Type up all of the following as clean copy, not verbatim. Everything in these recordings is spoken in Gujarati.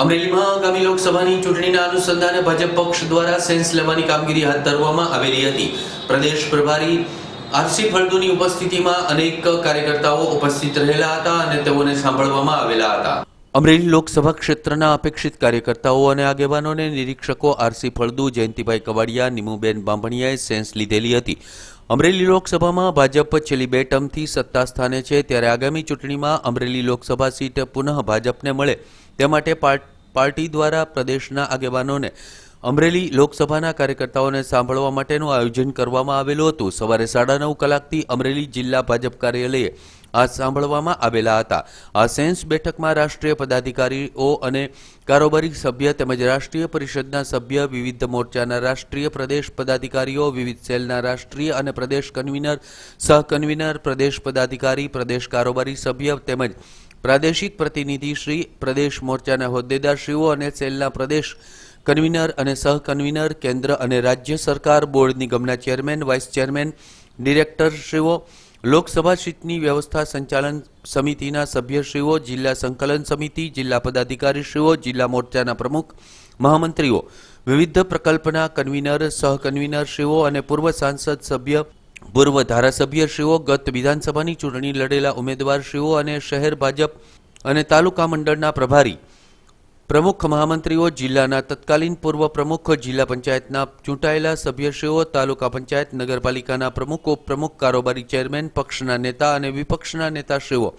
અમરેલીમાં આગામી લોકસભાની ચૂંટણીના અનુસંધાને ભાજપ પક્ષ દ્વારા સેન્સ લેવાની કામગીરી હાથ ધરવામાં આવેલી હતી। પ્રદેશ પ્રભારી આરસી ફળદુની ઉપસ્થિતિમાં અનેક કાર્યકર્તાઓ ઉપસ્થિત રહેલા હતા અને તેઓને સાંભળવામાં આવેલા હતા। અમરેલી લોકસભા ક્ષેત્રના અપેક્ષિત કાર્યકર્તાઓ અને આગેવાનોને નિરીક્ષકો આરસી ફળદુ, જયંતિભાઈ કવાડિયા, નીમુબેન બાંભણિયાએ સેન્સ લીધેલી હતી। અમરેલી લોકસભામાં ભાજપ છેલ્લી 2 ટર્મથી સત્તા સ્થાને છે, ત્યારે આગામી ચૂંટણીમાં અમરેલી લોકસભા સીટ પુનઃ ભાજપને મળે તે માટે પાર્ટી દ્વારા પ્રદેશના આગેવાનોને અમરેલી લોકસભાના કાર્યકર્તાઓને સાંભળવા માટેનું આયોજન કરવામાં આવેલું હતું। સવારે 9:30 કલાકથી અમરેલી જિલ્લા ભાજપ કાર્યાલયે આ સાંભળવામાં આવેલા હતા। આ સેન્સ બેઠકમાં રાષ્ટ્રીય પદાધિકારીઓ અને કારોબારી સભ્ય તેમજ રાષ્ટ્રીય પરિષદના સભ્ય, વિવિધ મોરચાના રાષ્ટ્રીય પ્રદેશ પદાધિકારીઓ, વિવિધ સેલના રાષ્ટ્રીય અને પ્રદેશ કન્વીનર, સહકન્વીનર, પ્રદેશ પદાધિકારી, પ્રદેશ કારોબારી સભ્ય તેમજ પ્રાદેશિક પ્રતિનિધિ શ્રી, પ્રદેશ મોરચાના હોદ્દેદારશ્રીઓ અને સેલના પ્રદેશ કન્વીનર અને સહકન્વીનર, કેન્દ્ર અને રાજ્ય સરકાર બોર્ડ નિગમના ચેરમેન, વાઇસ ચેરમેન, ડિરેક્ટરશ્રીઓ, લોકસભા સીટની વ્યવસ્થા સંચાલન સમિતિના સભ્યશ્રીઓ, જિલ્લા સંકલન સમિતિ, જિલ્લા પદાધિકારીશ્રીઓ, જિલ્લા મોરચાના પ્રમુખ, મહામંત્રીઓ, વિવિધ પ્રકલ્પના કન્વીનર, સહકન્વીનરશ્રીઓ અને પૂર્વ સાંસદ સભ્ય, પૂર્વ ધારાસભ્યશ્રીઓ, ગત વિધાનસભાની ચૂંટણી લડેલા ઉમેદવારશ્રીઓ અને શહેર ભાજપ અને તાલુકા મંડળના પ્રભારી, પ્રમુખ મહામંત્રીઓ, જિલ્લાના તત્કાલીન પૂર્વ પ્રમુખ, જિલ્લા પંચાયતના ચૂંટાયેલા સભ્યશ્રીઓ, તાલુકા પંચાયત, નગરપાલિકાના પ્રમુખો, પ્રમુખ કારોબારી ચેરમેન, પક્ષના નેતા અને વિપક્ષના નેતાશ્રીઓ,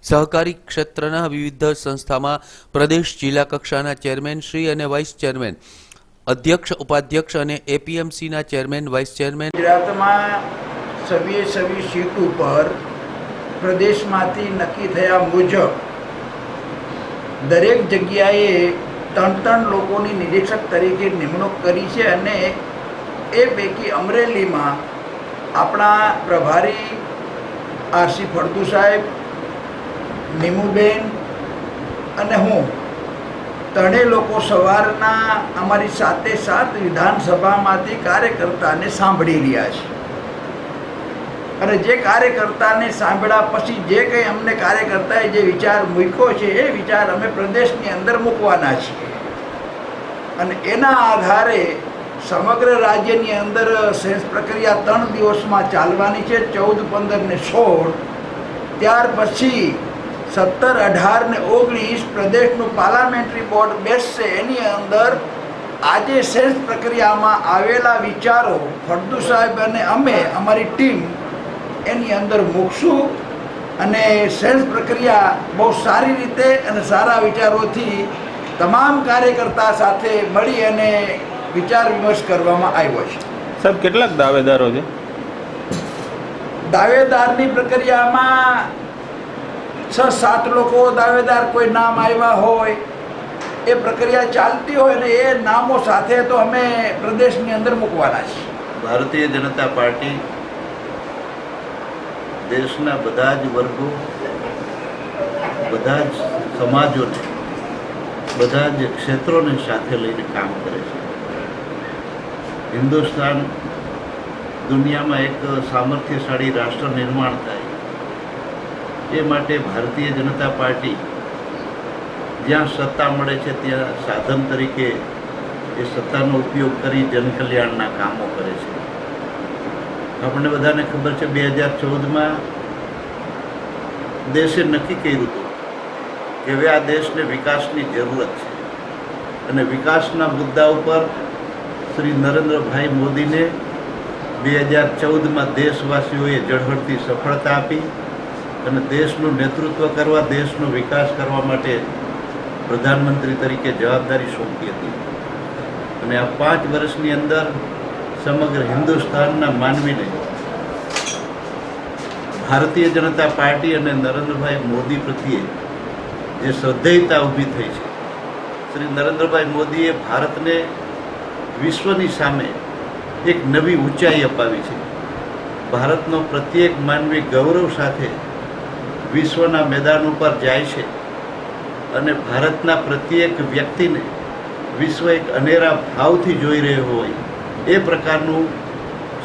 સહકારી ક્ષેત્રના વિવિધ સંસ્થામાં પ્રદેશ જિલ્લા કક્ષાના ચેરમેન શ્રી અને વાઇસ ચેરમેન, અધ્યક્ષ, ઉપાધ્યક્ષ અને એપીએમસીના ચેરમેન, વાઇસ ચેરમેન। ગુજરાતમાં સવી સીટ ઉપર પ્રદેશમાંથી નક્કી થયા મુજબ દરેક જગ્યાએ 3 લોકોની નિરીક્ષક તરીકે નિમણૂક કરી છે અને એ પૈકી અમરેલીમાં આપણા પ્રભારી આરસી ફળદુ સાહેબ, નીમુબેન અને હું 3 લોકો સવારના અમારી સાથે વિધાનસભામાંથી કાર્યકર્તાને સાંભળી રહ્યા છે અને જે કાર્યકર્તાને સાંભળ્યા પછી જે કંઈ અમને કાર્યકર્તાએ જે વિચાર મૂક્યો છે એ વિચાર અમે પ્રદેશની અંદર મૂકવાના છીએ અને એના આધારે સમગ્ર રાજ્યની અંદર સેન્સ પ્રક્રિયા 3 દિવસમાં ચાલવાની છે, 14, 15 ને 16। ત્યાર પછી 17, 18 ને 19 પ્રદેશનું પાર્લામેન્ટરી બોર્ડ બેસશે। એની અંદર આજે સેન્સ પ્રક્રિયામાં આવેલા વિચારો ફળદુ સાહેબ અને અમે અમારી ટીમ એની અંદર મૂકશું અને સેન્સ પ્રક્રિયા બહુ સારી રીતે અને સારા વિચારોથી તમામ કાર્યકર્તા સાથે મળી અને વિચાર વિમર્શ કરવામાં આવ્યો છે। સાહેબ, કેટલાક દાવેદારો છે? દાવેદારની પ્રક્રિયામાં 6-7 લોકો દાવેદાર કોઈ નામ આવ્યા હોય, એ પ્રક્રિયા ચાલતી હોય ને એ નામો સાથે તો અમે પ્રદેશની અંદર મૂકવાના છીએ। ભારતીય જનતા પાર્ટી દેશના બધા જ વર્ગો, બધા જ સમાજોને, બધા જ ક્ષેત્રોને સાથે લઈને કામ કરે છે। હિન્દુસ્તાન દુનિયામાં એક સામર્થ્યશાળી રાષ્ટ્ર નિર્માણ થાય એ માટે ભારતીય જનતા પાર્ટી જ્યાં સત્તા મળે છે ત્યાં સાધન તરીકે એ સત્તાનો ઉપયોગ કરી જનકલ્યાણના કામો કરે છે। આપણને બધાને ખબર છે 2014માં દેશે નક્કી કર્યું હતું કે હવે આ દેશને વિકાસની જરૂરત છે અને વિકાસના મુદ્દા ઉપર શ્રી નરેન્દ્રભાઈ મોદીને 2014માં દેશવાસીઓએ ઝળહળતી સફળતા આપી અને દેશનું નેતૃત્વ કરવા, દેશનો વિકાસ કરવા માટે પ્રધાનમંત્રી તરીકે જવાબદારી સોંપી હતી અને આ 5 વર્ષની અંદર સમગ્ર હિન્દુસ્તાનના માનવીને ભારતીય જનતા પાર્ટી અને નરેન્દ્રભાઈ મોદી પ્રત્યે જે શ્રદ્ધેયતા ઊભી થઈ છે, શ્રી નરેન્દ્રભાઈ મોદીએ ભારતને વિશ્વની સામે એક નવી ઊંચાઈ અપાવી છે। ભારતનો પ્રત્યેક માનવી ગૌરવ સાથે વિશ્વના મેદાન ઉપર જાય છે અને ભારતના પ્રત્યેક વ્યક્તિને વિશ્વ એક અનેરા ભાવથી જોઈ રહ્યો હોય એ પ્રકારનું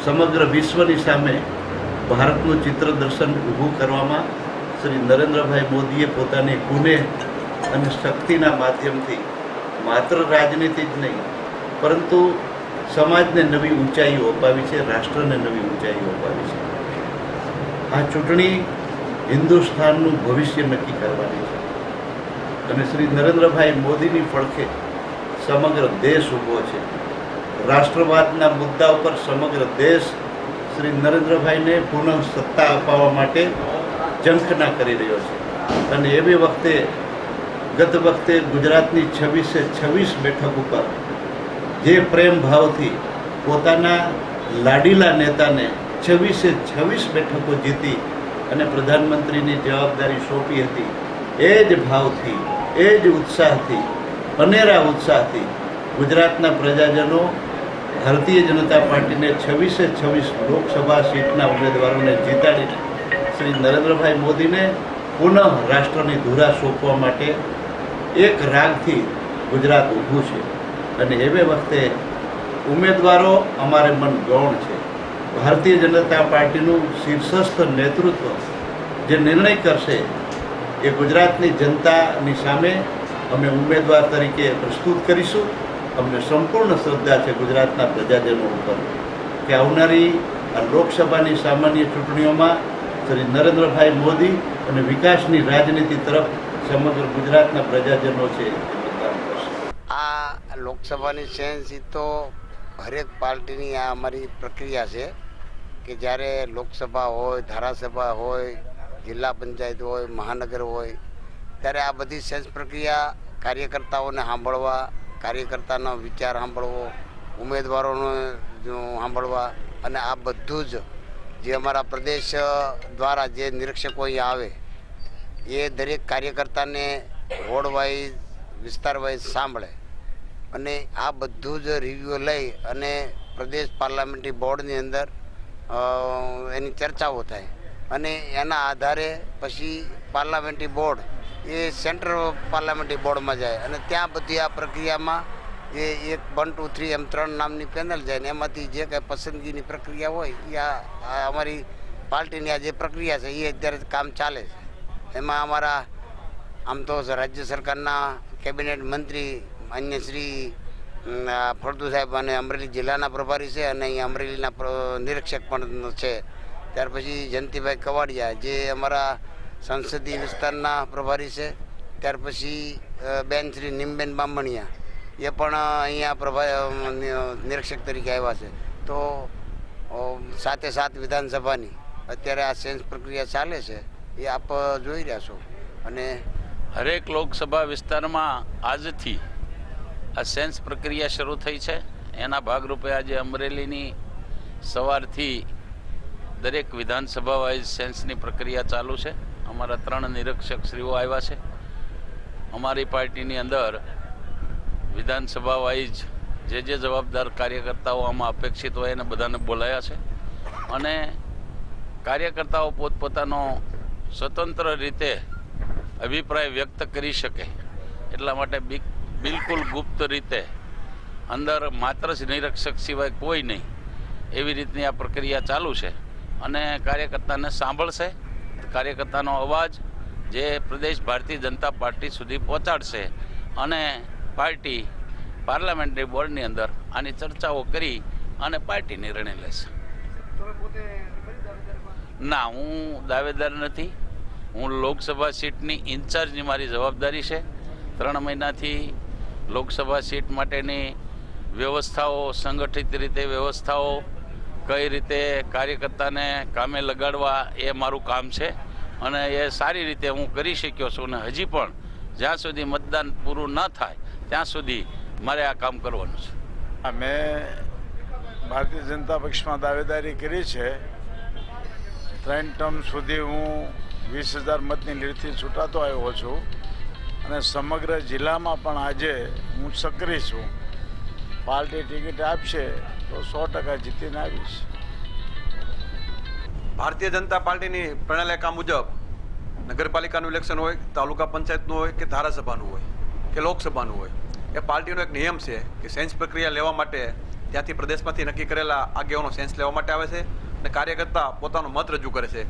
સમગ્ર વિશ્વની સામે ભારતનું ચિત્ર દર્શન ઊભું કરવામાં શ્રી નરેન્દ્રભાઈ મોદીએ પોતાની ગુને અને શક્તિના માધ્યમથી માત્ર રાજનીતિ જ નહીં પરંતુ સમાજને નવી ઊંચાઈઓ અપાવી છે, રાષ્ટ્રને નવી ઊંચાઈઓ અપાવી છે. આ ચૂંટણી હિન્દુસ્તાનનું ભવિષ્ય નક્કી કરવાની છે અને શ્રી નરેન્દ્રભાઈ મોદીની પડખે સમગ્ર દેશ ઊભો છે. રાષ્ટ્રવાદના મુદ્દા ઉપર સમગ્ર દેશ શ્રી નરેન્દ્રભાઈને પુનઃ સત્તા અપાવવા માટે ઝંખના કરી રહ્યો છે અને એવી વખતે ગત વખતે ગુજરાતની 26 બેઠક ઉપર જે પ્રેમ ભાવથી પોતાના લાડીલા નેતાને 26 બેઠકો જીતી અને પ્રધાનમંત્રીની જવાબદારી સોંપી હતી, એ જ ભાવથી, એ જ ઉત્સાહથી, અનેરા ઉત્સાહથી ગુજરાતના પ્રજાજનો ભારતીય જનતા પાર્ટીને 26 લોકસભા સીટના ઉમેદવારોને જીતાડીને શ્રી નરેન્દ્રભાઈ મોદીને પુનઃ રાષ્ટ્રની ધુરા સોંપવા માટે એક રાગથી ગુજરાત ઊભું છે અને એવે વખતે ઉમેદવારો અમારે મન ગૌણ છે. ભારતીય જનતા પાર્ટીનું શીર્ષસ્થ નેતૃત્વ જે નિર્ણય કરશે એ ગુજરાતની જનતાની સામે અમે ઉમેદવાર તરીકે પ્રસ્તુત કરીશું. અમને સંપૂર્ણ શ્રદ્ધા છે ગુજરાતના પ્રજાજનો ઉપર કે આવનારી આ લોકસભાની સામાન્ય ચૂંટણીઓમાં શ્રી નરેન્દ્રભાઈ મોદી અને વિકાસની રાજનીતિ તરફ સમગ્ર ગુજરાતના પ્રજાજનો છે એ મતદાન કરશે. આ લોકસભાની સેન્સ એ તો હરેક પાર્ટીની આ અમારી પ્રક્રિયા છે કે જ્યારે લોકસભા હોય, ધારાસભા હોય, જિલ્લા પંચાયત હોય, મહાનગર હોય, ત્યારે આ બધી સેન્સ પ્રક્રિયા કાર્યકર્તાઓને સાંભળવા, કાર્યકર્તાનો વિચાર સાંભળવો, ઉમેદવારોનો સાંભળવા અને આ બધું જ જે અમારા પ્રદેશ દ્વારા જે નિરીક્ષકો અહીંયા આવે એ દરેક કાર્યકર્તાને વોર્ડ વાઇઝ, વિસ્તાર વાઇઝ સાંભળે અને આ બધું જ રિવ્યૂ લઈ અને પ્રદેશ પાર્લામેન્ટરી બોર્ડની અંદર એની ચર્ચાઓ થાય અને એના આધારે પછી પાર્લામેન્ટરી બોર્ડ એ સેન્ટ્રલ પાર્લામેન્ટરી બોર્ડમાં જાય અને ત્યાં બધી આ પ્રક્રિયામાં એ 1, 2, 3 એમ 3 નામની પેનલ જાય ને એમાંથી જે કાંઈ પસંદગીની પ્રક્રિયા હોય એ આ અમારી પાર્ટીની આ જે પ્રક્રિયા છે એ અત્યારે કામ ચાલે છે. એમાં અમારા આમ તો રાજ્ય સરકારના કેબિનેટ મંત્રી માન્ય શ્રી ફળદુ સાહેબ અને અમરેલી જિલ્લાના પ્રભારી છે અને અહીંયા અમરેલીના નિરીક્ષક પણ છે. ત્યાર પછી જયંતિભાઈ કવાડિયા જે અમારા સંસદીય વિસ્તારના પ્રભારી છે. ત્યાર પછી બેન શ્રી નિમબેન બામણિયા એ પણ અહીંયા નિરીક્ષક તરીકે આવ્યા છે. તો સાથે વિધાનસભાની અત્યારે આ સેન્સ પ્રક્રિયા ચાલે છે એ આપ જોઈ રહ્યા છો અને હરેક લોકસભા વિસ્તારમાં આજથી આ સેન્સ પ્રક્રિયા શરૂ થઈ છે. એના ભાગરૂપે આજે અમરેલીની સવારથી દરેક વિધાનસભા વાઇઝ સેન્સની પ્રક્રિયા ચાલુ છે. અમારા 3 નિરીક્ષક શ્રીઓ આવ્યા છે. અમારી પાર્ટીની અંદર વિધાનસભા વાઇઝ જે જવાબદાર કાર્યકર્તાઓ આમાં અપેક્ષિત હોય એને બધાને બોલાયા છે અને કાર્યકર્તાઓ પોતપોતાનો સ્વતંત્ર રીતે અભિપ્રાય વ્યક્ત કરી શકે એટલા માટે બિલકુલ ગુપ્ત રીતે અંદર માત્ર જ નિરીક્ષક સિવાય કોઈ નહીં એવી રીતની આ પ્રક્રિયા ચાલુ છે અને કાર્યકર્તાને સાંભળશે. કાર્યકર્તાનો અવાજ જે પ્રદેશ ભારતીય જનતા પાર્ટી સુધી પહોંચાડશે અને પાર્ટી પાર્લામેન્ટરી બોર્ડની અંદર આની ચર્ચાઓ કરી અને પાર્ટી નિર્ણય લેશે. ના, હું દાવેદાર નથી. હું લોકસભા સીટની ઇન્ચાર્જની મારી જવાબદારી છે. 3 મહિનાથી લોકસભા સીટ માટેની વ્યવસ્થાઓ, સંગઠિત રીતે વ્યવસ્થાઓ, કઈ રીતે કાર્યકર્તાને કામે લગાડવા એ મારું કામ છે અને એ સારી રીતે હું કરી શક્યો છું અને હજી પણ જ્યાં સુધી મતદાન પૂરું ન થાય ત્યાં સુધી મારે આ કામ કરવાનું છે. મેં ભારતીય જનતા પક્ષમાં દાવેદારી કરી છે. 3 ટર્મ સુધી હું 20,000 મતની લીડથી ચૂંટાતો આવ્યો છું અને સમગ્ર જિલ્લામાં પણ આજે હું સક્રિય છું. પાર્ટી ટિકિટ આપશે તો 100% જીતીને આવીશ. ભારતીય જનતા પાર્ટીની પ્રણાલિકા મુજબ નગરપાલિકાનું ઇલેક્શન હોય, તાલુકા પંચાયતનું હોય કે ધારાસભાનું હોય કે લોકસભાનું હોય, એ પાર્ટીનો એક નિયમ છે કે સેન્સ પ્રક્રિયા લેવા માટે ત્યાંથી પ્રદેશમાંથી નક્કી કરેલા આગેવાનો સેન્સ લેવા માટે આવે છે અને કાર્યકર્તા પોતાનો મત રજૂ કરે છે.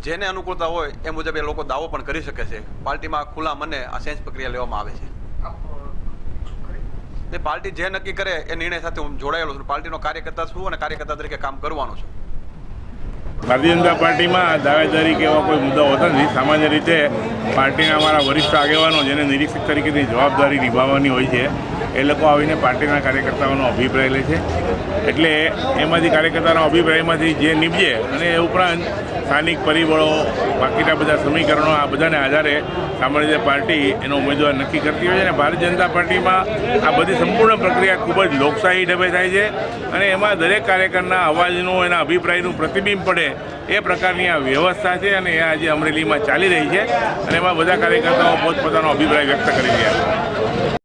જેને અનુકૂળતા હોય એ મુજબ એ લોકો દાવો પણ કરી શકે છે. પાર્ટીમાં ખુલ્લા મને આ સેન્સ પ્રક્રિયા લેવામાં આવે છે. તે પાર્ટી જે નક્કી કરે એ નિર્ણય સાથે હું જોડાયેલો છું. પાર્ટીનો કાર્યકર્તા છું અને કાર્યકર્તા તરીકે કામ કરવાનો છું. ભારતીય જનતા પાર્ટીમાં દાવેદારી કે એવા કોઈ મુદ્દાઓ હોતા નથી. સામાન્ય રીતે પાર્ટીના અમારા વરિષ્ઠ આગેવાનો જેને નિરીક્ષક તરીકેની જવાબદારી નિભાવવાની હોય છે એ લોકો આવીને પાર્ટીના કાર્યકર્તાઓનો અભિપ્રાય લે છે. એટલે એમાંથી કાર્યકર્તાના અભિપ્રાયમાંથી જે નીપજે અને એ ઉપરાંત સ્થાનિક પરિબળો, બાકીના બધા સમીકરણો, આ બધાને આધારે સામાન્ય રીતે પાર્ટી એનો ઉમેદવાર નક્કી કરતી હોય છે. અને ભારતીય જનતા પાર્ટીમાં આ બધી સંપૂર્ણ પ્રક્રિયા ખૂબ જ લોકશાહી ઢબે થાય છે અને એમાં દરેક કાર્યકરના અવાજનું, એના અભિપ્રાયનું પ્રતિબિંબ પડે એ પ્રકારની આ વ્યવસ્થા છે અને એ આજે અમરેલીમાં ચાલી રહી છે અને એમાં બધા કાર્યકર્તાઓ પોતપોતાનો અભિપ્રાય વ્યક્ત કરી રહ્યા છે.